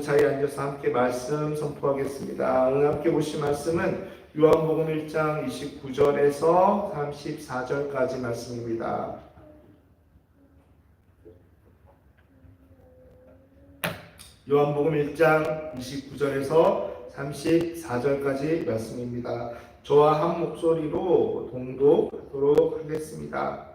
모두 자리에 앉아서 함께 말씀 선포하겠습니다. 오늘 함께 보실 말씀은 요한복음 1장 29절에서 34절까지 말씀입니다. 요한복음 1장 29절에서 34절까지 말씀입니다. 저와 한 목소리로 동독하도록 하겠습니다.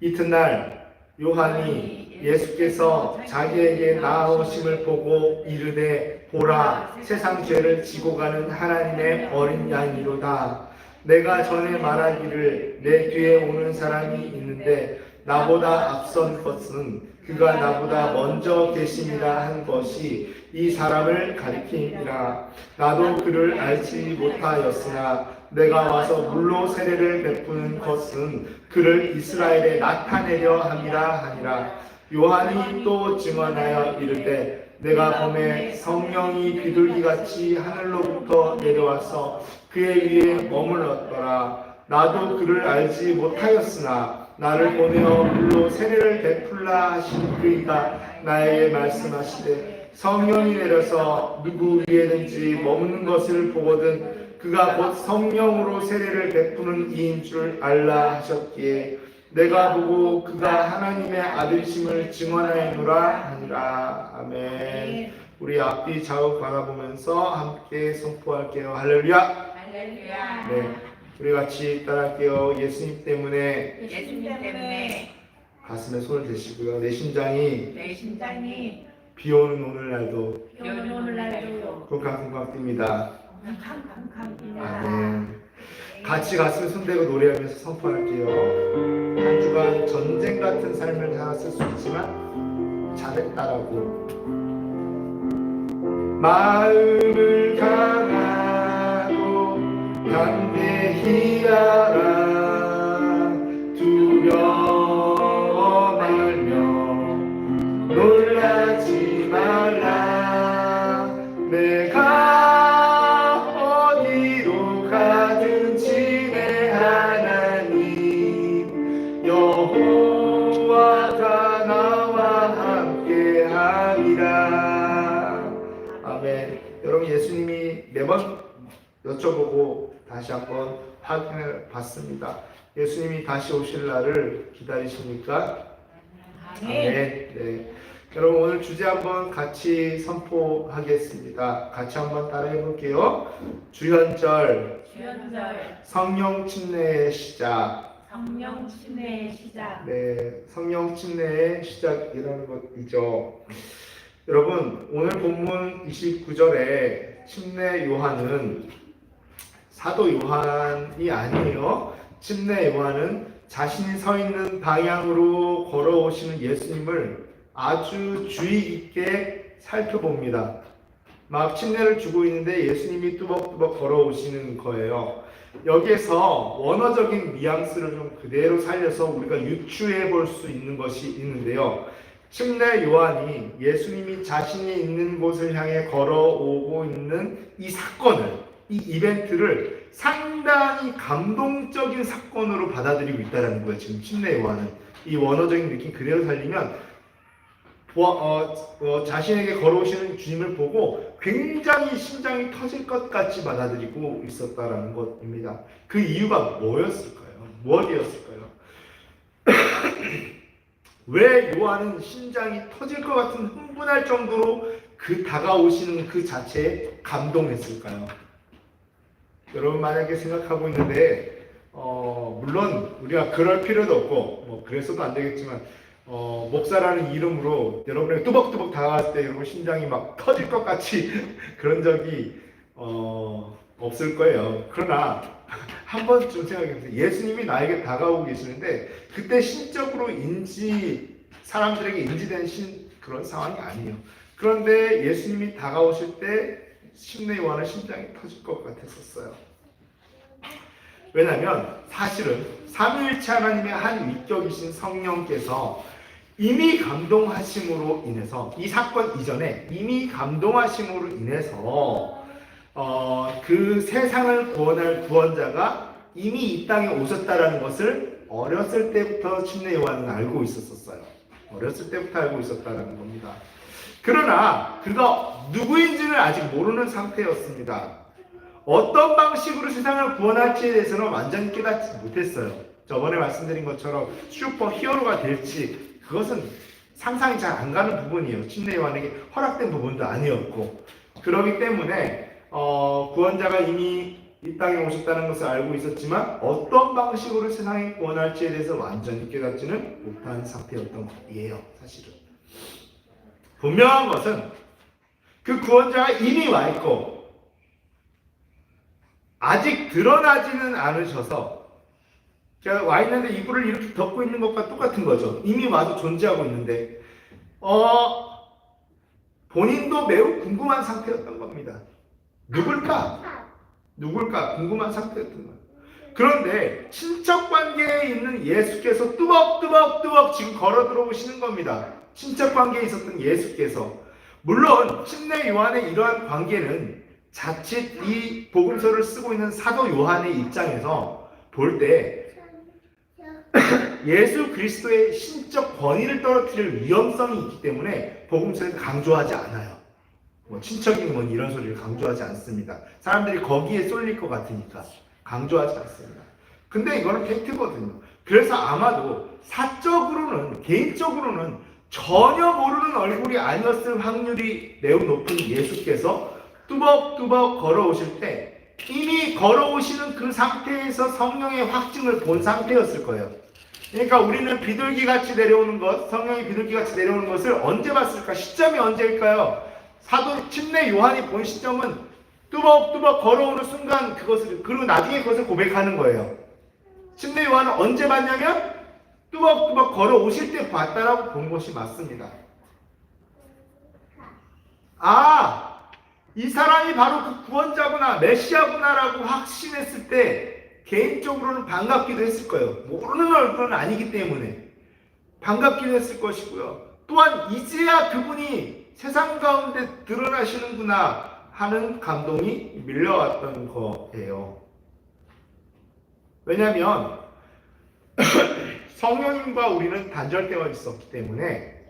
이튿날 요한이 예수께서 자기에게 나아오심을 보고 이르되 보라 세상 죄를 지고 가는 하나님의 어린 양이로다. 내가 전에 말하기를 내 뒤에 오는 사람이 있는데 나보다 앞선 것은 그가 나보다 먼저 계심이라 한 것이 이 사람을 가리킴이라. 나도 그를 알지 못하였으나 내가 와서 물로 세례를 베푸는 것은 그를 이스라엘에 나타내려 함이라 하니라. 요한이 또 증언하여 이르되 내가 보매 성령이 비둘기같이 하늘로부터 내려와서 그의 위에 머물렀더라. 나도 그를 알지 못하였으나 나를 보내어 물로 세례를 베풀라 하신 그이가 나에게 말씀하시되 성령이 내려서 누구 위에든지 머무는 것을 보거든 그가 곧 성령으로 세례를 베푸는 이인 줄 알라 하셨기에 내가 보고 그가 하나님의 아들심을 증언하였노라 하니라. 아멘. 우리 앞뒤 좌우 바라보면서 함께 선포할게요. 할렐루야. 할렐루야. 네, 우리 같이 따라할게요. 예수님 때문에 가슴에 손을 대시고요. 내 심장이 비 오는 오늘날도 쿵쾅쿵쾅 뜁니다. 아멘. 같이 가슴에 손대고 노래하면서 선포할게요. 한 주간 전쟁 같은 삶을 살았을 수 있지만 잘했다라고 마음을 강하고 담대히 하라. 두려워 말며 놀라지 말라. 내가 어디로 가든지 내 하나님 여호와가 나와 함께함이라. 아멘. 여러분, 예수님이 매번 여쭤보고 다시 한번 확인해 봤습니다. 예수님이 다시 오실 날을 기다리십니까? 아멘. 네. 여러분, 오늘 주제 한번 같이 선포하겠습니다. 같이 한번 따라해 볼게요. 주현절 성령 침례의 시작. 네, 성령 침례의 시작이라는 것이죠. 여러분, 오늘 본문 29절에 침례 요한은 사도 요한이 아니에요. 침례 요한은 자신이 서 있는 방향으로 걸어오시는 예수님을 아주 주의 깊게 살펴봅니다. 막 침례를 주고 있는데 예수님이 뚜벅뚜벅 걸어오시는 거예요. 여기에서 원어적인 뉘앙스를 좀 그대로 살려서 우리가 유추해 볼 수 있는 것이 있는데요. 침례 요한이 예수님이 자신이 있는 곳을 향해 걸어오고 있는 이 사건을, 이 이벤트를 상당히 감동적인 사건으로 받아들이고 있다는 거예요. 지금 침례 요한은 이 원어적인 느낌 그대로 살리면 자신에게 걸어오시는 주님을 보고 굉장히 심장이 터질 것 같이 받아들이고 있었다라는 것입니다. 그 이유가 뭐였을까요? 무엇이었을까요? 왜 요한은 심장이 터질 것 같은 흥분할 정도로 그 다가오시는 그 자체에 감동했을까요? 여러분, 만약에 생각하고 있는데 물론 우리가 그럴 필요도 없고 그래서도 안 되겠지만 목사라는 이름으로 여러분에게 뚜벅뚜벅 다가갔을 때 여러분 심장이 막 터질 것 같이 그런 적이 없을 거예요. 그러나 한 번쯤 생각해보세요. 예수님이 나에게 다가오고 계시는데 그때 신적으로 사람들에게 인지된 그런 상황이 아니에요. 그런데 예수님이 다가오실 때 침례 요한의 심장이 터질 것 같았었어요. 왜냐하면 사실은 삼위일체 하나님의 한 위격이신 성령께서 이미 감동하심으로 인해서 이 사건 이전에 이미 감동하심으로 인해서 그 세상을 구원할 구원자가 이미 이 땅에 오셨다라는 것을 어렸을 때부터 침례 요한은 알고 있었어요. 어렸을 때부터 알고 있었다라는 겁니다. 그러나 그가 누구인지는 아직 모르는 상태였습니다. 어떤 방식으로 세상을 구원할지에 대해서는 완전히 깨닫지 못했어요. 저번에 말씀드린 것처럼 슈퍼 히어로가 될지 그것은 상상이 잘 안 가는 부분이에요. 침례 요한에게 허락된 부분도 아니었고, 그렇기 때문에 구원자가 이미 이 땅에 오셨다는 것을 알고 있었지만 어떤 방식으로 세상을 구원할지에 대해서 완전히 깨닫지는 못한 상태였던 것이에요. 사실은 분명한 것은 그 구원자가 이미 와 있고 아직 드러나지는 않으셔서, 제가 와 있는데 이불을 이렇게 덮고 있는 것과 똑같은 거죠. 이미 와서 존재하고 있는데 본인도 매우 궁금한 상태였던 겁니다. 누굴까 궁금한 상태였던 거예요. 그런데 친척 관계에 있는 예수께서 뚜벅뚜벅 지금 걸어 들어오시는 겁니다. 친척 관계에 있었던 예수께서, 물론 침례 요한의 이러한 관계는 자칫 이 복음서를 쓰고 있는 사도 요한의 입장에서 볼 때 예수 그리스도의 신적 권위를 떨어뜨릴 위험성이 있기 때문에 복음서에서 강조하지 않아요. 친척이니 뭐 이런 소리를 강조하지 않습니다. 사람들이 거기에 쏠릴 것 같으니까 강조하지 않습니다. 근데 이거는 팩트거든요. 그래서 아마도 사적으로는, 개인적으로는 전혀 모르는 얼굴이 아니었을 확률이 매우 높은 예수께서 뚜벅뚜벅 걸어오실 때 이미 걸어오시는 그 상태에서 성령의 확증을 본 상태였을 거예요. 그러니까 우리는 비둘기같이 내려오는 것, 성령이 비둘기같이 내려오는 것을 언제 봤을까? 시점이 언제일까요? 사도 침례 요한이 본 시점은 뚜벅뚜벅 걸어오는 순간 그것을, 그리고 나중에 그것을 고백하는 거예요. 침례 요한은 언제 봤냐면 뚜벅뚜벅 걸어오실 때 봤다라고 본 것이 맞습니다. 이 사람이 바로 그 구원자구나, 메시아구나라고 확신했을 때 개인적으로는 반갑기도 했을 거예요. 모르는 얼굴은 아니기 때문에 반갑기도 했을 것이고요. 또한 이제야 그분이 세상 가운데 드러나시는구나 하는 감동이 밀려왔던 거예요. 왜냐하면 성령님과 우리는 단절되어 있었기 때문에.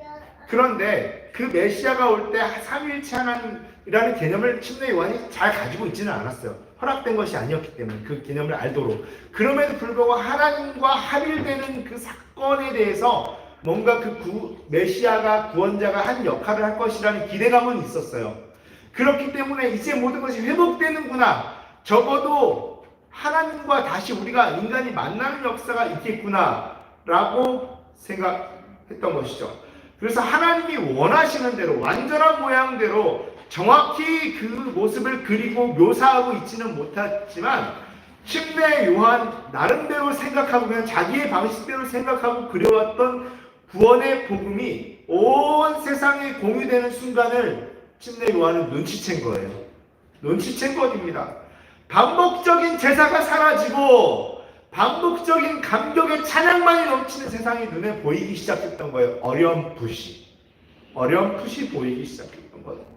그런데 그 메시아가 올 때 삼위일체 하나님이라는 개념을 침례 요한이 잘 가지고 있지는 않았어요. 허락된 것이 아니었기 때문에 그 개념을 알도록. 그럼에도 불구하고 하나님과 합일되는 그 사건에 대해서 뭔가 그 메시아가, 구원자가 한 역할을 할 것이라는 기대감은 있었어요. 그렇기 때문에 이제 모든 것이 회복되는구나, 적어도 하나님과 다시 우리가 인간이 만나는 역사가 있겠구나 라고 생각했던 것이죠. 그래서 하나님이 원하시는 대로, 완전한 모양대로 정확히 그 모습을 그리고 묘사하고 있지는 못했지만 침례 요한 나름대로 생각하고 그냥 자기의 방식대로 생각하고 그려왔던 구원의 복음이 온 세상에 공유되는 순간을 침례 요한은 눈치챈 거예요. 눈치챈 것입니다. 반복적인 제사가 사라지고 반복적인 감격의 찬양만이 넘치는 세상이 눈에 보이기 시작했던 거예요. 어렴풋이 보이기 시작했던 겁니다.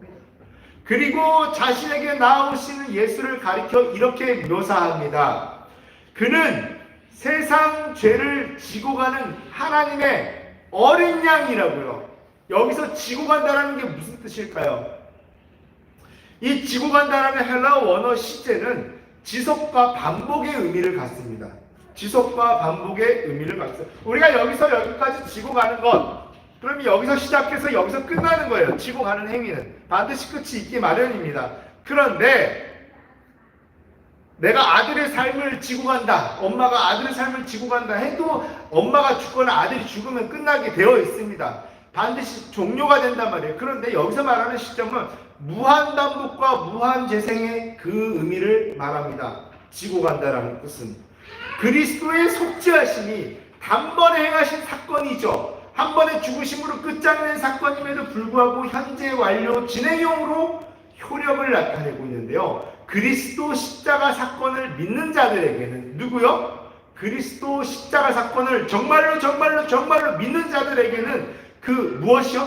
그리고 자신에게 나오시는 예수를 가리켜 이렇게 묘사합니다. 그는 세상 죄를 지고 가는 하나님의 어린 양이라고요. 여기서 지고 간다는 게 무슨 뜻일까요? 이 지고 간다는 헬라어 원어 시제는 지속과 반복의 의미를 갖습니다. 지속과 반복의 의미를 갖습니다. 우리가 여기서 여기까지 지고 가는 것, 그러면 여기서 시작해서 여기서 끝나는 거예요. 지고 가는 행위는 반드시 끝이 있기 마련입니다. 그런데 내가 아들의 삶을 지고 간다, 엄마가 아들의 삶을 지고 간다 해도 엄마가 죽거나 아들이 죽으면 끝나게 되어 있습니다. 반드시 종료가 된단 말이에요. 그런데 여기서 말하는 시점은 무한반복과 무한재생의 그 의미를 말합니다. 지고 간다라는 뜻은 그리스도의 속죄하심이 단번에 행하신 사건이죠. 한 번의 죽으심으로 끝장낸 사건임에도 불구하고 현재 완료 진행형으로 효력을 나타내고 있는데요. 그리스도 십자가 사건을 믿는 자들에게는, 누구요? 그리스도 십자가 사건을 정말로 믿는 자들에게는 그 무엇이요?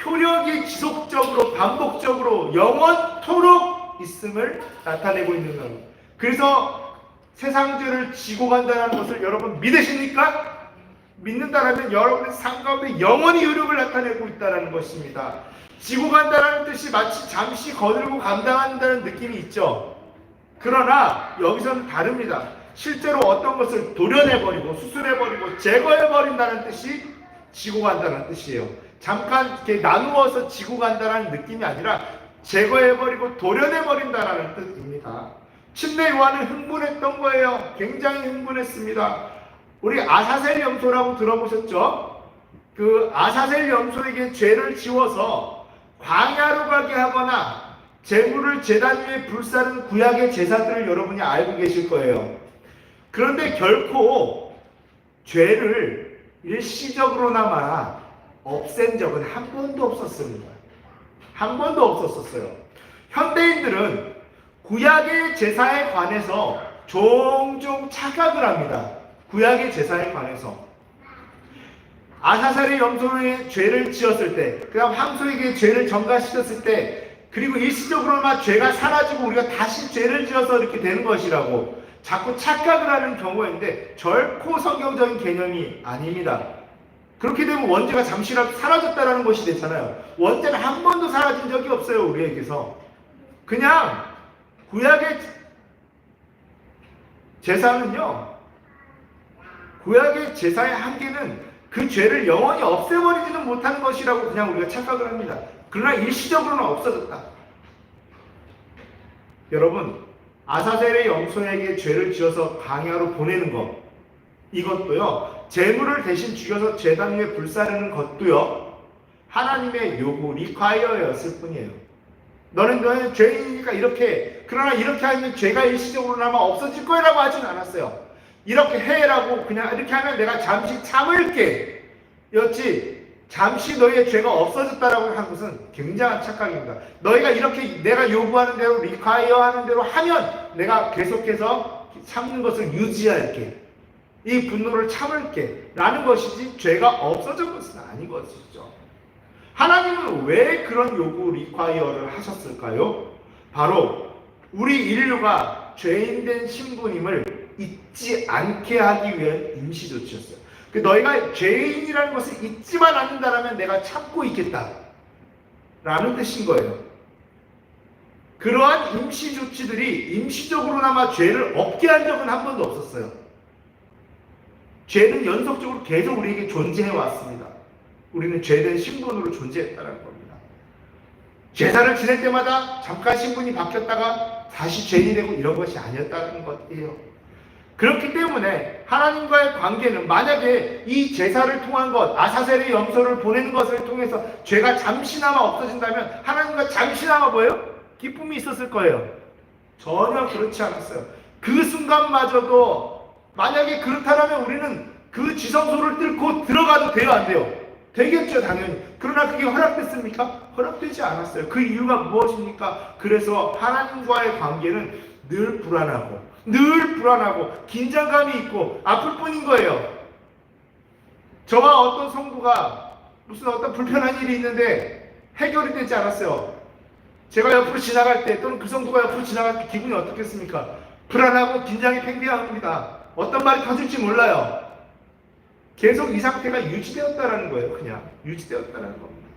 효력이 지속적으로 반복적으로 영원토록 있음을 나타내고 있는 겁니다. 그래서 세상 죄를 지고 간다는 것을 여러분 믿으십니까? 믿는다라면 여러분의 삶 가운데 영원히 의롭을 나타내고 있다는 것입니다. 지고 간다라는 뜻이 마치 잠시 거들고 감당한다는 느낌이 있죠. 그러나 여기서는 다릅니다. 실제로 어떤 것을 도려내버리고 수술해버리고 제거해버린다는 뜻이 지고 간다는 뜻이에요. 잠깐 이렇게 나누어서 지고 간다는 느낌이 아니라 제거해버리고 도려내버린다는 뜻입니다. 침례 요한은 흥분했던 거예요. 굉장히 흥분했습니다. 우리 아사셀 염소라고 들어보셨죠? 그 아사셀 염소에게 죄를 지워서 광야로 가게 하거나 제물을 제단 위에 불사른 구약의 제사들을 여러분이 알고 계실 거예요. 그런데 결코 죄를 일시적으로나마 없앤 적은 한 번도 없었습니다. 한 번도 없었어요. 현대인들은 구약의 제사에 관해서 종종 착각을 합니다. 구약의 제사에 관해서 아사셀의 염소에 죄를 지었을 때, 그 다음 황소에게 죄를 전가시켰을 때, 그리고 일시적으로만 죄가 사라지고 우리가 다시 죄를 지어서 이렇게 되는 것이라고 자꾸 착각을 하는 경우가 있는데 결코 성경적인 개념이 아닙니다. 그렇게 되면 원죄가 잠시라도 사라졌다는 것이 되잖아요. 원죄는 한 번도 사라진 적이 없어요, 우리에게서. 그냥 구약의 제사는요, 구약의 제사의 한계는 그 죄를 영원히 없애버리지는 못하는 것이라고 그냥 우리가 착각을 합니다. 그러나 일시적으로는 없어졌다. 여러분, 아사셀의 염소에게 죄를 지어서 광야로 보내는 것, 이것도요, 제물을 대신 죽여서 제단 위에 불사르는 것도요, 하나님의 요구, 리콰이어였을 뿐이에요. 너는 죄인이니까 이렇게, 그러나 이렇게 하면 죄가 일시적으로나마 없어질 거라고 하진 않았어요. 이렇게 해라고, 그냥 이렇게 하면 내가 잠시 참을게 였지, 잠시 너희의 죄가 없어졌다라고 한 것은 굉장한 착각입니다. 너희가 이렇게 내가 요구하는 대로, 리콰이어 하는 대로 하면 내가 계속해서 참는 것을 유지할게, 이 분노를 참을게 라는 것이지 죄가 없어진 것은 아닌 것이죠. 하나님은 왜 그런 요구, 리콰이어를 하셨을까요? 바로 우리 인류가 죄인된 신부님을 잊지 않게 하기 위한 임시조치였어요. 너희가 죄인이라는 것을 잊지만 않는다면 내가 참고 있겠다 라는 뜻인 거예요. 그러한 임시조치들이 임시적으로나마 죄를 없게 한 적은 한 번도 없었어요. 죄는 연속적으로 계속 우리에게 존재해 왔습니다. 우리는 죄된 신분으로 존재했다는 겁니다. 제사를 지낼 때마다 잠깐 신분이 바뀌었다가 다시 죄인이 되고 이런 것이 아니었다는 것이에요. 그렇기 때문에 하나님과의 관계는, 만약에 이 제사를 통한 것, 아사셀의 염소를 보내는 것을 통해서 죄가 잠시나마 없어진다면 하나님과 잠시나마 뭐예요? 기쁨이 있었을 거예요. 전혀 그렇지 않았어요. 그 순간마저도 만약에 그렇다면 우리는 그 지성소를 뚫고 들어가도 돼요, 안 돼요? 되겠죠, 당연히. 그러나 그게 허락됐습니까? 허락되지 않았어요. 그 이유가 무엇입니까? 그래서 하나님과의 관계는 늘 불안하고 긴장감이 있고 아플 뿐인 거예요. 저와 어떤 성도가 무슨 어떤 불편한 일이 있는데 해결이 되지 않았어요. 제가 옆으로 지나갈 때, 또는 그 성도가 옆으로 지나갈 때 기분이 어떻겠습니까? 불안하고 긴장이 팽배합니다. 어떤 말이 터질지 몰라요. 계속 이 상태가 유지되었다는 거예요. 그냥 유지되었다는 겁니다.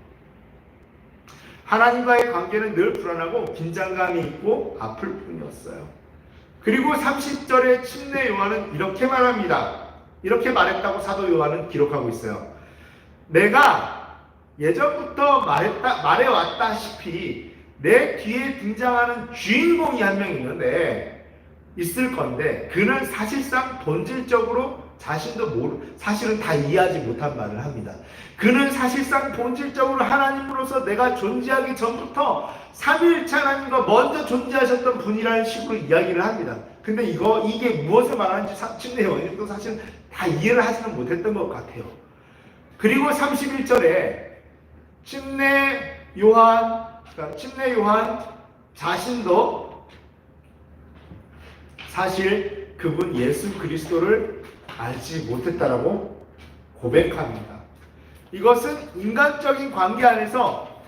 하나님과의 관계는 늘 불안하고 긴장감이 있고 아플 뿐이었어요. 그리고 30절의 침례 요한은 이렇게 말합니다. 이렇게 말했다고 사도 요한은 기록하고 있어요. 내가 예전부터 말해왔다시피 내 뒤에 등장하는 주인공이 한 명 있을 건데 그는 사실상 본질적으로 사실은 다 이해하지 못한 말을 합니다. 그는 사실상 본질적으로 하나님으로서 내가 존재하기 전부터 삼위일체 하나님과 먼저 존재하셨던 분이라는 식으로 이야기를 합니다. 근데 이게 무엇을 말하는지 침례 요한도 사실 다 이해를 하지는 못했던 것 같아요. 그리고 31절에 침례 요한 자신도 사실 그분 예수 그리스도를 알지 못했다라고 고백합니다. 이것은 인간적인 관계 안에서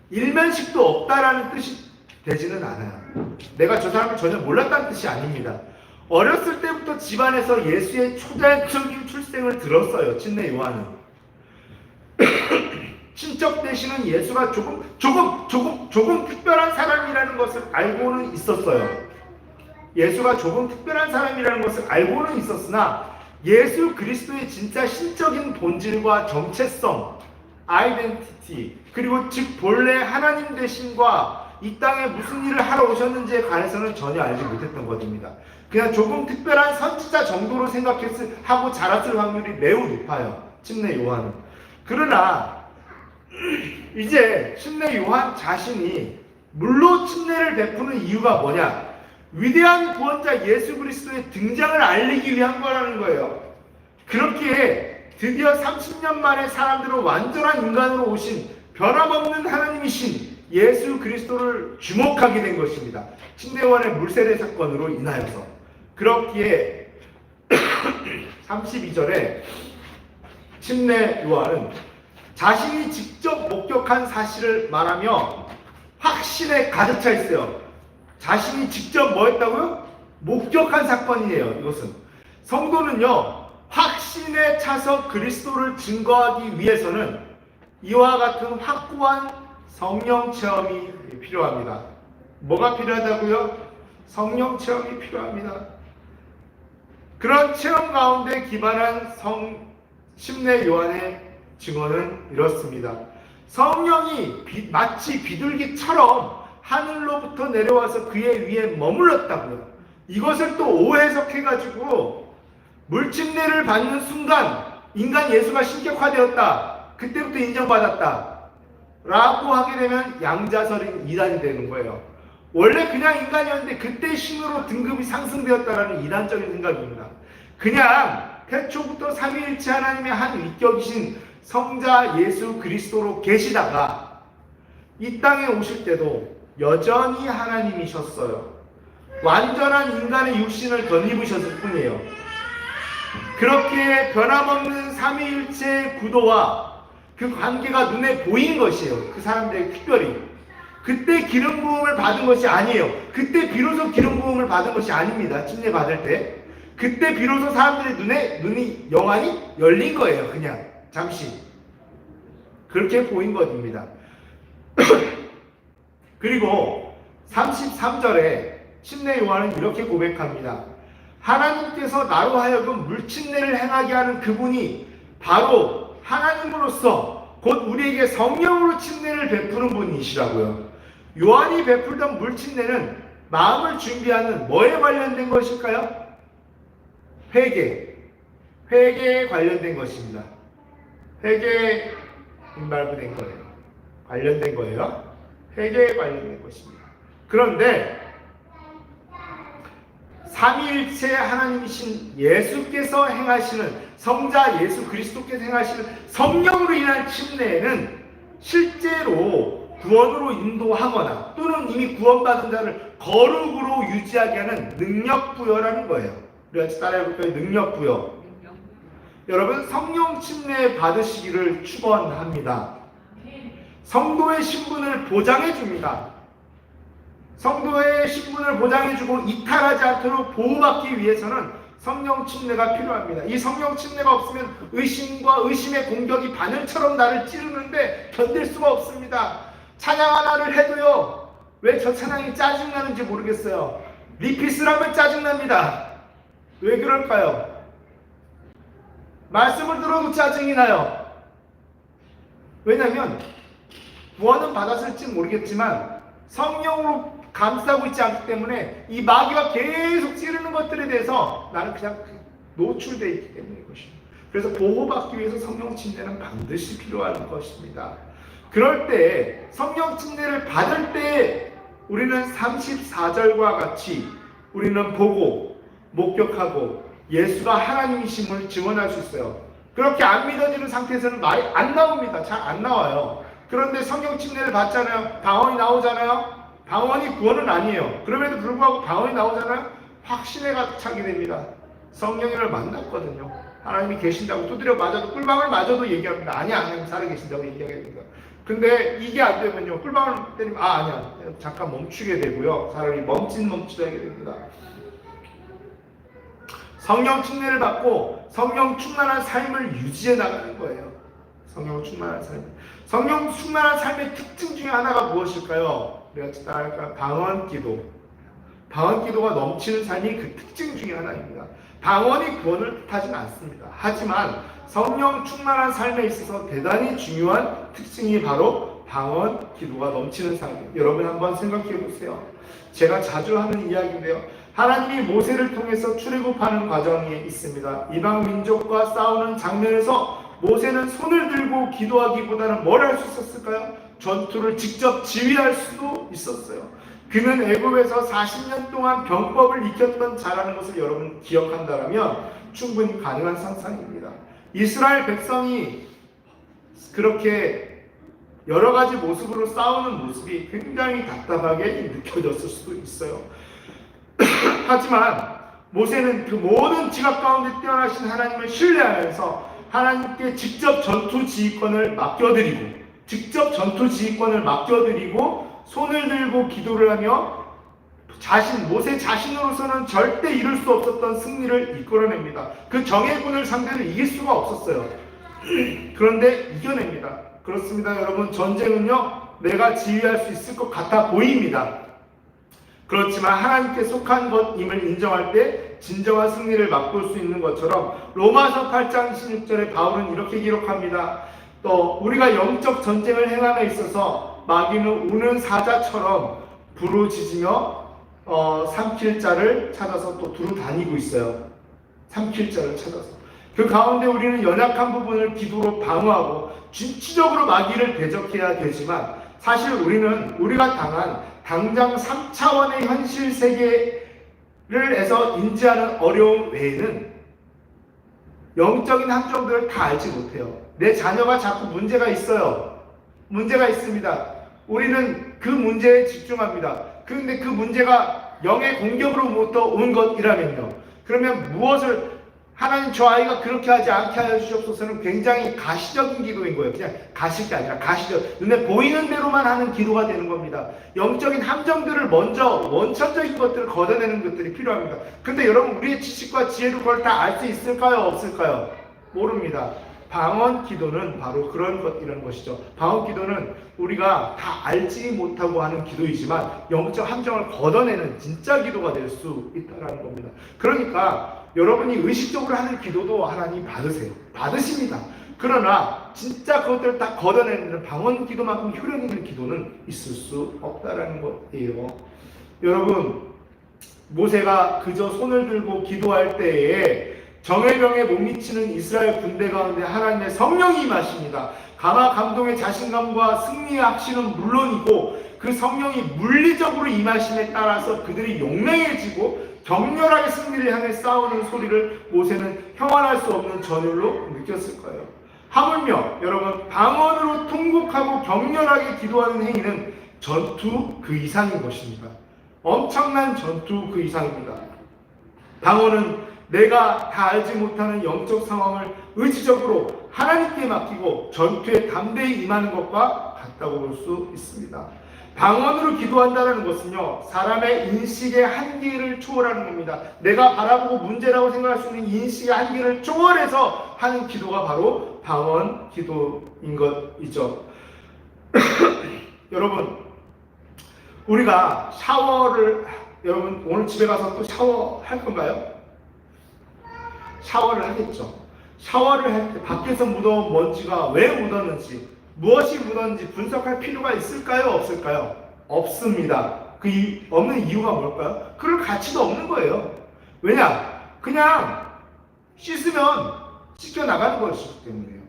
일면식도 없다라는 뜻이 되지는 않아요. 내가 저 사람을 전혀 몰랐다는 뜻이 아닙니다. 어렸을 때부터 집안에서 예수의 초자연적인 출생을 들었어요. 침례 요한은. 친척 되시는 예수가 조금 특별한 사람이라는 것을 알고는 있었어요. 예수가 조금 특별한 사람이라는 것을 알고는 있었으나 예수 그리스도의 진짜 신적인 본질과 정체성, 아이덴티티, 그리고 즉 본래 하나님 되심과 이 땅에 무슨 일을 하러 오셨는지에 관해서는 전혀 알지 못했던 것입니다. 그냥 조금 특별한 선지자 정도로 생각하고 자랐을 확률이 매우 높아요. 침례 요한은. 그러나 이제 침례 요한 자신이 물로 침례를 베푸는 이유가 뭐냐? 위대한 구원자 예수 그리스도의 등장을 알리기 위한 거라는 거예요. 그렇기에 드디어 30년 만에 사람들은 완전한 인간으로 오신 변함없는 하나님이신 예수 그리스도를 주목하게 된 것입니다. 침례 요한의 물세례 사건으로 인하여서. 그렇기에 32절에 침례 요한은 자신이 직접 목격한 사실을 말하며 확신에 가득 차 있어요. 자신이 직접 뭐 했다고요? 목격한 사건이에요. 이것은 성도는요, 확신에 차서 그리스도를 증거하기 위해서는 이와 같은 확고한 성령 체험이 필요합니다. 뭐가 필요하다고요? 성령 체험이 필요합니다. 그런 체험 가운데 기반한 침례 요한의 증언은 이렇습니다. 성령이 마치 비둘기처럼 하늘로부터 내려와서 그의 위에 머물렀다고요. 이것을 또 오해해석해가지고 물침례를 받는 순간 인간 예수가 신격화되었다, 그때부터 인정받았다 라고 하게 되면 양자설인 이단이 되는 거예요. 원래 그냥 인간이었는데 그때 신으로 등급이 상승되었다라는 이단적인 생각입니다. 그냥 태초부터 삼위일체 하나님의 한 위격이신 성자 예수 그리스도로 계시다가 이 땅에 오실 때도 여전히 하나님이셨어요. 완전한 인간의 육신을 덧입으셨을 뿐이에요. 그렇게 변함없는 삼위일체의 구도와 그 관계가 눈에 보인 것이에요. 그 사람들에게 특별히. 그때 기름 부음을 받은 것이 아니에요. 그때 비로소 기름 부음을 받은 것이 아닙니다. 침례 받을 때. 그때 비로소 사람들의 눈이 영안이 열린 거예요. 그냥 잠시. 그렇게 보인 것입니다. 그리고 33절에 침례 요한은 이렇게 고백합니다. 하나님께서 나로 하여금 물침례를 행하게 하는 그분이 바로 하나님으로서 곧 우리에게 성령으로 침례를 베푸는 분이시라고요. 요한이 베풀던 물침례는 마음을 준비하는 뭐에 관련된 것일까요? 회개에 관련된 것입니다. 회개에 임발부된 거예요. 관련된 거예요. 회개에 관련된 것입니다. 그런데 삼위일체 하나님이신 예수께서 행하시는, 성자 예수 그리스도께서 행하시는 성령으로 인한 침례에는 실제로 구원으로 인도하거나 또는 이미 구원받은 자를 거룩으로 유지하게 하는 능력 부여라는 거예요. 우리 같이 따라해볼까요? 능력 부여. 여러분, 성령 침례 받으시기를 축원합니다. 성도의 신분을 보장해 줍니다. 성도의 신분을 보장해 주고 이탈하지 않도록 보호받기 위해서는 성령 침례가 필요합니다. 이 성령 침례가 없으면 의심과 의심의 공격이 바늘처럼 나를 찌르는데 견딜 수가 없습니다. 찬양 하나를 해도요, 왜 저 찬양이 짜증나는지 모르겠어요. 리피스라면 짜증납니다. 왜 그럴까요? 말씀을 들어도 짜증이 나요. 왜냐하면 구원은 받았을지 모르겠지만 성령으로 감싸고 있지 않기 때문에 이 마귀가 계속 찌르는 것들에 대해서 나는 그냥 노출되어 있기 때문인 것입니다. 그래서 보호받기 위해서 성령 침례는 반드시 필요한 것입니다. 그럴 때 성령 침례를 받을 때 우리는 34절과 같이 우리는 보고 목격하고 예수가 하나님이심을 증언할 수 있어요. 그렇게 안 믿어지는 상태에서는 말이 안 나옵니다. 잘 안 나와요. 그런데 성령 침례를 받잖아요. 방언이 나오잖아요. 방언이 구원은 아니에요. 그럼에도 불구하고 방언이 나오잖아요. 확신에 가득 차게 됩니다. 성령님을 만났거든요. 하나님이 계신다고 두드려 맞아도, 꿀방울 맞아도 얘기합니다. 아니야, 하나님 살아계신다고 얘기하게 됩니다. 근데 이게 안 되면요, 꿀방울 때리면 아니야, 잠깐 멈추게 되고요. 사람이 멈칫하게 됩니다. 성령 충만을 받고 성령 충만한 삶을 유지해 나가는 거예요. 성령 충만한 삶. 성령 충만한 삶의 특징 중에 하나가 무엇일까요? 우리가 따라할까? 방언 기도. 방언 기도가 넘치는 삶이 그 특징 중에 하나입니다. 방언이 구원을 뜻하지는 않습니다. 하지만 성령 충만한 삶에 있어서 대단히 중요한 특징이 바로 방언 기도가 넘치는 삶이에요. 여러분 한번 생각해 보세요. 제가 자주 하는 이야기인데요. 하나님이 모세를 통해서 출애굽하는 과정이 있습니다. 이방 민족과 싸우는 장면에서 모세는 손을 들고 기도하기보다는 뭘 할 수 있었을까요? 전투를 직접 지휘할 수도 있었어요. 그는 애굽에서 40년 동안 병법을 익혔던 자라는 것을 여러분 기억한다면 충분히 가능한 상상입니다. 이스라엘 백성이 그렇게 여러 가지 모습으로 싸우는 모습이 굉장히 답답하게 느껴졌을 수도 있어요. 하지만 모세는 그 모든 지각 가운데 뛰어나신 하나님을 신뢰하면서 하나님께 직접 전투 지휘권을 맡겨드리고 손을 들고 기도를 하며 모세 자신으로서는 절대 이룰 수 없었던 승리를 이끌어냅니다. 그 정예군을 상대로 이길 수가 없었어요. 그런데 이겨냅니다. 그렇습니다. 여러분, 전쟁은요 내가 지휘할 수 있을 것 같아 보입니다. 그렇지만 하나님께 속한 것임을 인정할 때 진정한 승리를 맛볼 수 있는 것처럼 로마서 8장 16절에 바울은 이렇게 기록합니다. 또 우리가 영적 전쟁을 행함에 있어서 마귀는 우는 사자처럼 부르짖으며 삼킬 자를 찾아서 또 두루 다니고 있어요. 삼킬 자를 찾아서. 그 가운데 우리는 연약한 부분을 기도로 방어하고 진취적으로 마귀를 대적해야 되지만 사실 우리가 당장 3차원의 현실 세계를 해서 인지하는 어려움 외에는 영적인 함정들을 다 알지 못해요. 내 자녀가 자꾸 문제가 있어요. 문제가 있습니다. 우리는 그 문제에 집중합니다. 그런데 그 문제가 영의 공격으로부터 온 것이라면요. 그러면 무엇을 하나님 저 아이가 그렇게 하지 않게 하여 주시옵소서는 굉장히 가시적인 기도인 거예요. 그냥 가실 게 아니라 가시적, 눈에 보이는 대로만 하는 기도가 되는 겁니다. 영적인 함정들을 먼저 원천적인 것들을 걷어내는 것들이 필요합니다. 근데 여러분 우리의 지식과 지혜로 그걸 다 알 수 있을까요? 없을까요? 모릅니다. 방언 기도는 바로 그런 것이라는 것이죠. 방언 기도는 우리가 다 알지 못하고 하는 기도이지만 영적 함정을 걷어내는 진짜 기도가 될 수 있다는 겁니다. 그러니까 여러분이 의식적으로 하는 기도도 하나님 받으십니다. 그러나 진짜 그것들을 다 걷어내는 방언 기도만큼 효력 있는 기도는 있을 수 없다는 것이에요. 여러분, 모세가 그저 손을 들고 기도할 때에 정예병에 못 미치는 이스라엘 군대 가운데 하나님의 성령이 임하십니다. 강화 감동의 자신감과 승리의 확신은 물론이고 그 성령이 물리적으로 임하심에 따라서 그들이 용맹해지고 격렬하게 승리를 향해 싸우는 소리를 모세는 형언할 수 없는 전율로 느꼈을 거예요. 하물며 여러분, 방언으로 통곡하고 격렬하게 기도하는 행위는 전투 그 이상인 것입니다. 엄청난 전투 그 이상입니다. 방언은 내가 다 알지 못하는 영적 상황을 의지적으로 하나님께 맡기고 전투에 담대히 임하는 것과 같다고 볼 수 있습니다. 방언으로 기도한다는 것은요, 사람의 인식의 한계를 초월하는 겁니다. 내가 바라보고 문제라고 생각할 수 있는 인식의 한계를 초월해서 하는 기도가 바로 방언 기도인 것이죠. 여러분, 우리가 여러분 오늘 집에 가서 또 샤워할 건가요? 샤워를 하겠죠. 샤워를 할 때 밖에서 묻어온 먼지가 왜 묻었는지, 무엇이 묻었는지 분석할 필요가 있을까요? 없을까요? 없습니다. 없는 이유가 뭘까요? 그럴 가치도 없는 거예요. 왜냐? 그냥 씻으면 씻겨 나가는 것이기 때문에요.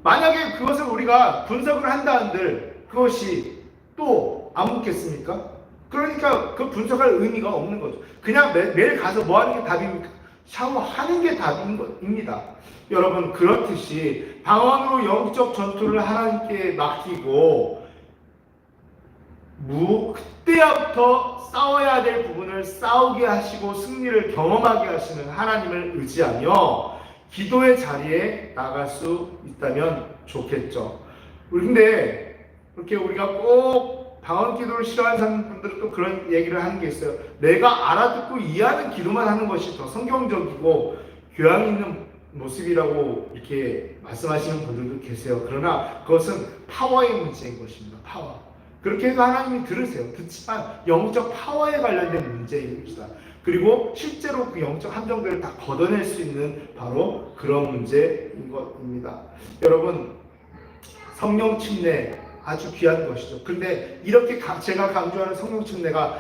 만약에 그것을 우리가 분석을 한다 한들 그것이 또 안 묻겠습니까? 그러니까 그 분석할 의미가 없는 거죠. 그냥 매일 가서 뭐 하는 게 답입니까? 샤워하는 게 답인 것입니다. 여러분, 그렇듯이 방언으로 영적 전투를 하나님께 맡기고 그때부터 싸워야 될 부분을 싸우게 하시고 승리를 경험하게 하시는 하나님을 의지하며 기도의 자리에 나갈 수 있다면 좋겠죠. 근데 그렇게 우리가 꼭 방언 기도를 싫어하는 분들은 또 그런 얘기를 하는 게 있어요. 내가 알아듣고 이해하는 기도만 하는 것이 더 성경적이고 교양 있는 모습이라고 이렇게 말씀하시는 분들도 계세요. 그러나 그것은 파워의 문제인 것입니다. 파워. 그렇게 해서 하나님이 들으세요. 듣지만 영적 파워에 관련된 문제입니다. 그리고 실제로 그 영적 함정들을 다 걷어낼 수 있는 바로 그런 문제인 것입니다. 여러분, 성령 침례 아주 귀한 것이죠. 근데 이렇게 제가 강조하는 성령 침례가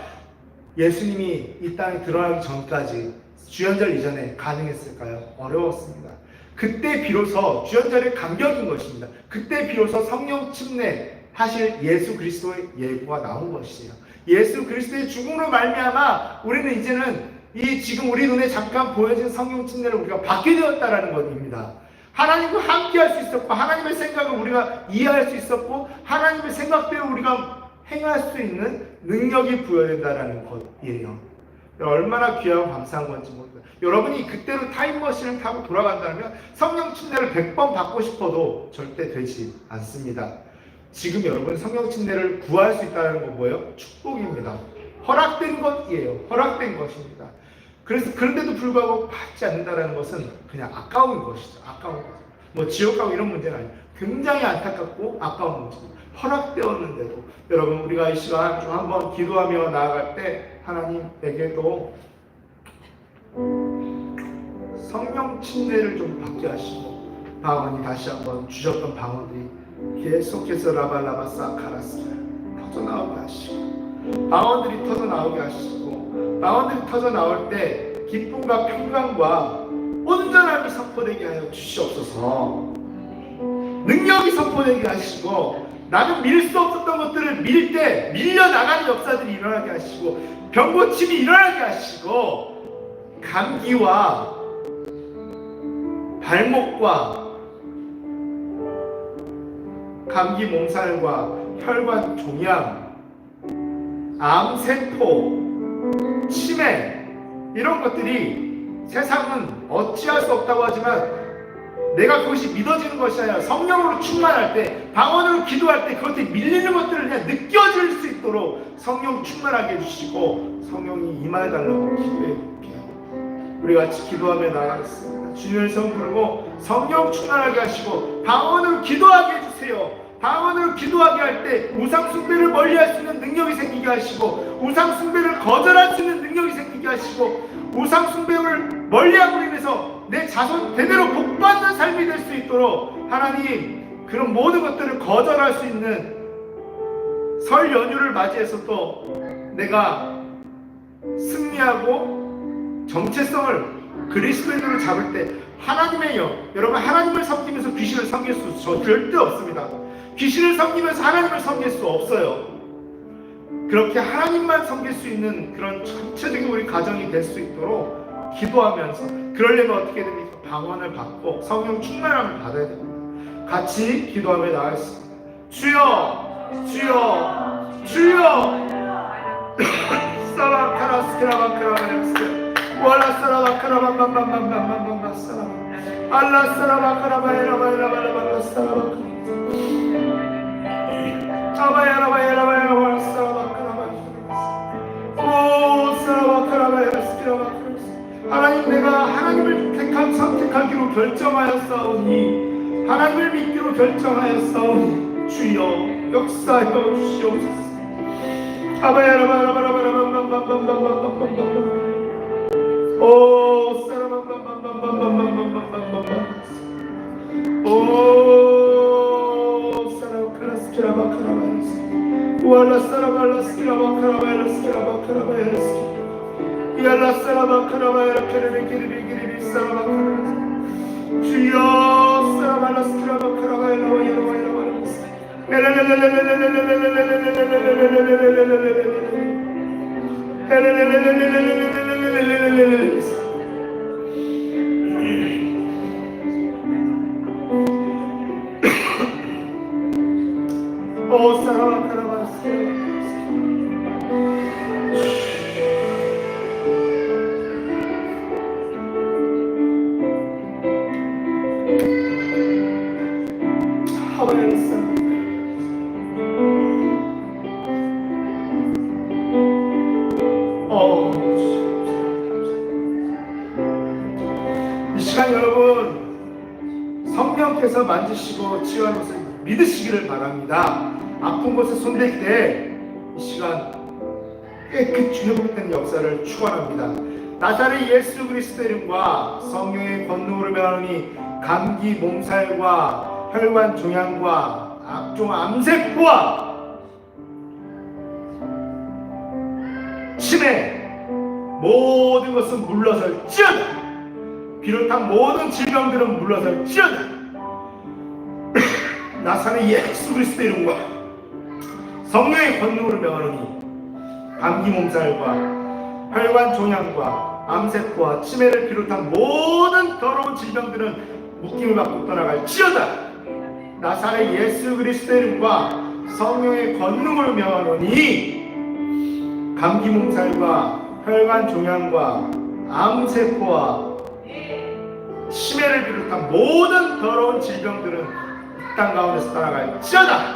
예수님이 이 땅에 드러나기 전까지 주연절 이전에 가능했을까요? 어려웠습니다. 그때 비로소 주연절의 감격인 것입니다. 그때 비로소 성령 침례 하실 예수 그리스도의 예고가 나온 것이에요. 예수 그리스도의 죽음으로 말미암아 우리는 이제는 이 지금 우리 눈에 잠깐 보여진 성령 침례를 우리가 받게 되었다라는 것입니다. 하나님과 함께 할 수 있었고 하나님의 생각을 우리가 이해할 수 있었고 하나님의 생각대로 우리가 행할 수 있는 능력이 부여된다라는 것이에요. 얼마나 귀하고 감사한 건지 모릅니다. 여러분이 그때로 타임머신을 타고 돌아간다면 성령 침례를 100번 받고 싶어도 절대 되지 않습니다. 지금 여러분 성령 침례를 구할 수 있다는 건 뭐예요? 축복입니다. 허락된 것이에요. 허락된 것입니다. 그래서 그런데도 불구하고 받지 않는다는 것은 그냥 아까운 것이죠. 아까운 것. 뭐 지옥 가고 이런 문제는 아니에요. 굉장히 안타깝고 아까운 문제입니다. 허락되었는데도 여러분 우리가 이 시간 좀 한번 기도하며 나아갈 때 하나님에게도 성령 침례를 좀 받게 하시고 방언이 다시 한번 주셨던 방언들이 계속해서 라발라바사 카라스가 터져나오게 하시고 방언들이 터져나오게 하시고 방언들이 터져나올 때 기쁨과 평강과 온전함이 선포되게 하여 주시옵소서. 능력이 선포되게 하시고 나는 밀 수 없었던 것들을 밀 때 밀려나가는 역사들이 일어나게 하시고 병고침이 일어나게 하시고 감기와 발목과 감기 몸살과 혈관 종양, 암세포, 치매 이런 것들이 세상은 어찌할 수 없다고 하지만 내가 그것이 믿어지는 것이 아니라 성령으로 충만할 때 방언으로 기도할 때 그것들이 밀리는 것들을 그냥 느껴질 수 있도록 성령 충만하게 해주시고 성령이 임하여달라고 기도해 볼게요. 우리 같이 기도하며 나아가겠습니다. 주님의 성 부르고 성령 충만하게 하시고 방언으로 기도하게 해주세요. 방언으로 기도하게 할 때 우상 숭배를 멀리할 수 있는 능력이 생기게 하시고 우상 숭배를 거절할 수 있는 능력이 생기게 하시고 우상 숭배를 멀리함으로 인해서 내 자손 대대로 복받는 삶이 될 수 있도록 하나님 그런 모든 것들을 거절할 수 있는 설 연휴를 맞이해서 또 내가 승리하고 정체성을 그리스도인으로 잡을 때 하나님의 영, 여러분 하나님을 섬기면서 귀신을 섬길 수 절대 없습니다. 귀신을 섬기면서 하나님을 섬길 수 없어요. 그렇게 하나님만 섬길 수 있는 그런 전체적인 우리 가정이 될 수 있도록 기도하면서 그러려면 어떻게 됩니까? 방언을 받고 성령 충만함을 받아야 됩니다. 같이 기도하며 나아가겠습니다. 주여 주여 주여 사라카라스케라바카라바레스케 와라사라바카라바바바바바바바바사라 알라사라바카라바에라바에라바에라바사라바카 하나님 내가 하나님을 선택하기로 결정하였사오니 하나님을 믿기로 결정하였사오니 주여 역사하여 주시옵소서. 오 하나님께서 만지시고 치유하는 것을 믿으시기를 바랍니다. 아픈 곳에 손댈 때 이 시간 깨끗이 회복되는 역사를 축원합니다. 나사렛 예수 그리스도의 이름과 성령의 권능으로 명하노니 감기 몸살과 혈관 종양과 악종 암세포와 치매 모든 것은 물러설지어다. 비롯한 모든 질병들은 물러설지어다. 나사렛 예수 그리스도의 이름과 성령의 권능으로 명하노니 감기 몸살과 혈관 종양과 암세포와 치매를 비롯한 모든 더러운 질병들은 묶임을 받고 떠나갈지어다. 나사렛 예수 그리스도의 이름과 성령의 권능으로 명하노니 감기 몸살과 혈관 종양과 암세포와 치매를 비롯한 모든 더러운 질병들은 이 땅 가운데서 떠나갈지어다.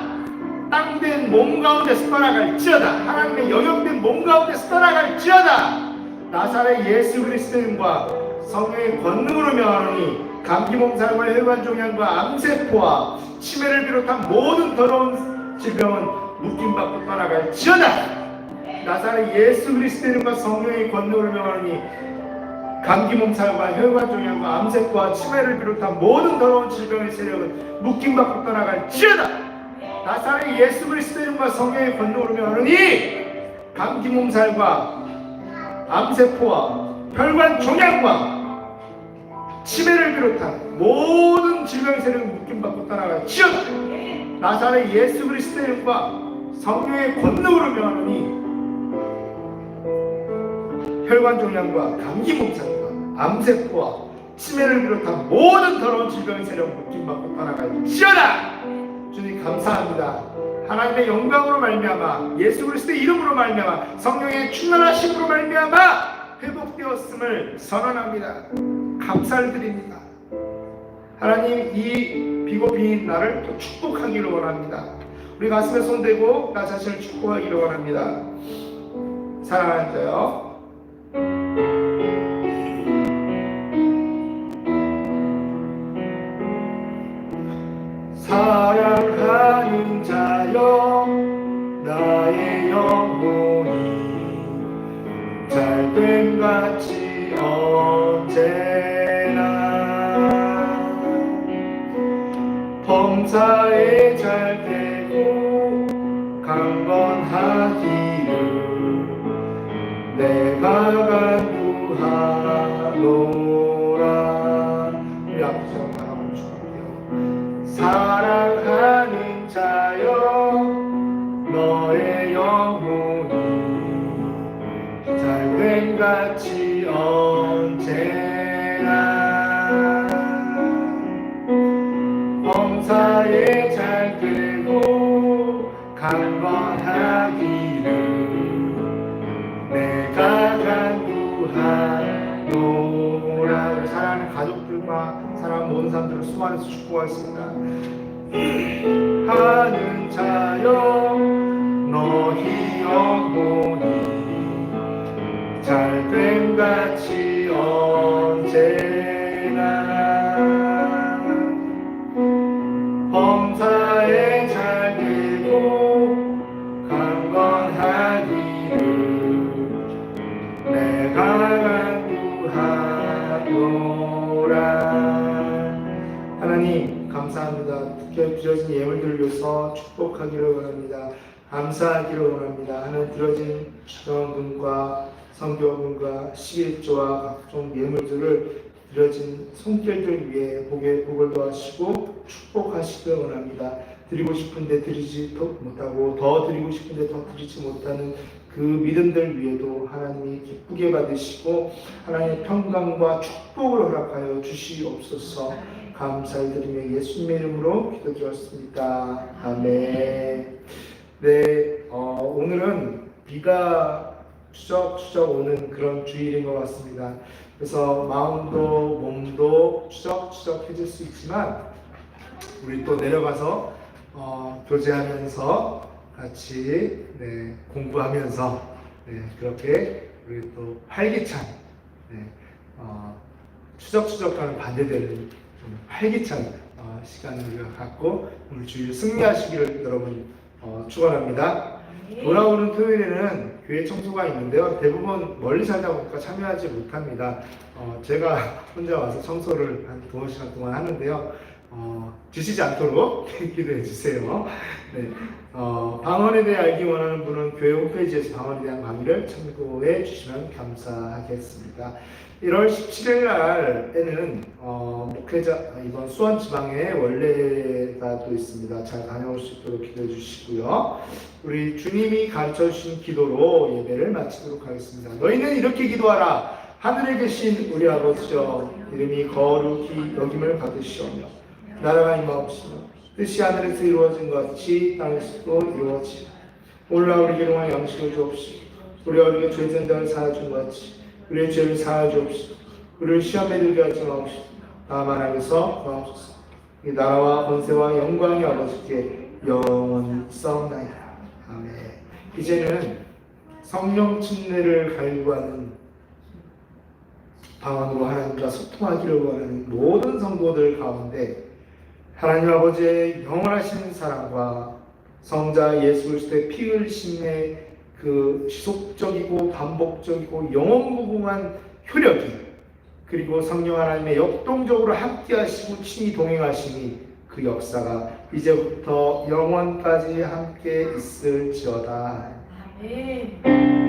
땅된 몸 가운데서 떠나갈지어다. 하나님의 영역된 몸 가운데서 떠나갈지어다. 나사렛 예수 그리스도의 이름과 성령의 권능으로 명하노니 감기 몸살과 혈관 종양과 암세포와 치매를 비롯한 모든 더러운 질병은 묶임받고 떠나갈지어다. 나사렛 예수 그리스도의 이름과 성령의 권능으로 명하노니 감기 몸살과 혈관 종양과 암세포와 치매를 비롯한 모든 더러운 질병의 세력은 묶임받고 떠나갈지어다. 나사렛 예수 그리스도의 이름과 성령의 권능으로 명하노니 감기 몸살과 암세포와 혈관 종양과 치매를 비롯한 모든 질병의 세력은 묶임받고 떠나갈지어다. 나사렛 예수 그리스도의 이름과 성령의 권능으로 명하노니 혈관 종양과 감기 몸살과 암세포와 치매를 비롯한 모든 더러운 질병의 세력 묶임받고 떠나갈지어다. 주님 감사합니다. 하나님의 영광으로 말미암아 예수 그리스도의 이름으로 말미암아 성령의 충만하심으로 말미암아 회복되었음을 선언합니다. 감사를 드립니다. 하나님 이 비고 빈 나를 또 축복하기를 원합니다. 우리 가슴에 손대고 나 자신을 축복하기를 원합니다. 사랑하는 자요, 사랑하는 자여, 나의 영혼이 잘됨 같이 언제나 범사에 잘되고 강건하기를 내가 간구하노라. 우리 앞에서 한번 축복해요. 사랑하는 자여, 너의 영혼이 잘된 같이 언제나 범사에 잘되고 강건하기를 내가 간구하노라. 사랑하는 가족들과 사랑하는 모든 사람들을 수많은 축복하겠습니다. 하는 자여, 너희 영혼이 잘됨 같이 언제나 범사에 잘되고 강건하기를 내가 간구하노라. 하나님 감사합니다. 특별 드려진 예물들을 위해서 축복하기를 원합니다. 감사하기를 원합니다. 하나님 드려진 주정금과 성교금과 11조와 각종 예물들을 드려진 손길들 위해 복을 더하시고 축복하시길 원합니다. 드리고 싶은데 드리지 못하고 더 드리고 싶은데 더 드리지 못하는 그 믿음들 위에도 하나님이 기쁘게 받으시고 하나님의 평강과 축복을 허락하여 주시옵소서. 감사드리며 예수님의 이름으로 기도드렸습니다. 아멘. 네, 오늘은 비가 추적추적 오는 그런 주일인 것 같습니다. 그래서 마음도 몸도 추적추적해질 수 있지만 우리 또 내려가서 교제하면서 같이 공부하면서 그렇게 우리 또 활기찬 추적추적과는 반대되는 좀 활기찬 시간을 우리가 갖고 오늘 주일 승리하시기를 여러분 축원합니다. 돌아오는 토요일에는 교회 청소가 있는데요. 대부분 멀리 살다 보니까 참여하지 못합니다. 제가 혼자 와서 청소를 한 2시간 동안 하는데요. 지치지 않도록 기도해 주세요. 네. 방언에 대해 알기 원하는 분은 교회 홈페이지에서 방언에 대한 강의를 참고해 주시면 감사하겠습니다. 1월 17일 날에는 목회자 이번 수원 지방에 원래가 또 있습니다. 잘 다녀올 수 있도록 기도해 주시고요. 우리 주님이 가르쳐 주신 기도로 예배를 마치도록 하겠습니다. 너희는 이렇게 기도하라. 하늘에 계신 우리 아버지여, 이름이 거룩히 여김을 받으시오며 나라가 임하옵시며 뜻이 하늘에서 이루어진 것 같이 땅에서도 이루어지라. 오늘 우리에게 일용할 양식을 주옵시고 우리가 우리에게 죄진 자를 사하여 준 것 같이 우리의 죄를 사하여 주옵시고 우리를 시험에 들게 하지 마옵시고 다만 악에서 구하옵소서. 이 나라와 권세와 영광이 아버지께 영원히 있사옵나이다. 아멘. 이제는 성령 침례를 갈구하는 방언으로 하나님과 소통하기를 원하는 모든 성도들 가운데 하나님 아버지의 영원하신 사랑과 성자 예수 그리스도의 피 흘리심의 그 지속적이고 반복적이고 영원무궁한 효력이, 그리고 성령 하나님의 역동적으로 함께하시고 친히 동행하시니 그 역사가 이제부터 영원까지 함께 있을지어다. 아멘.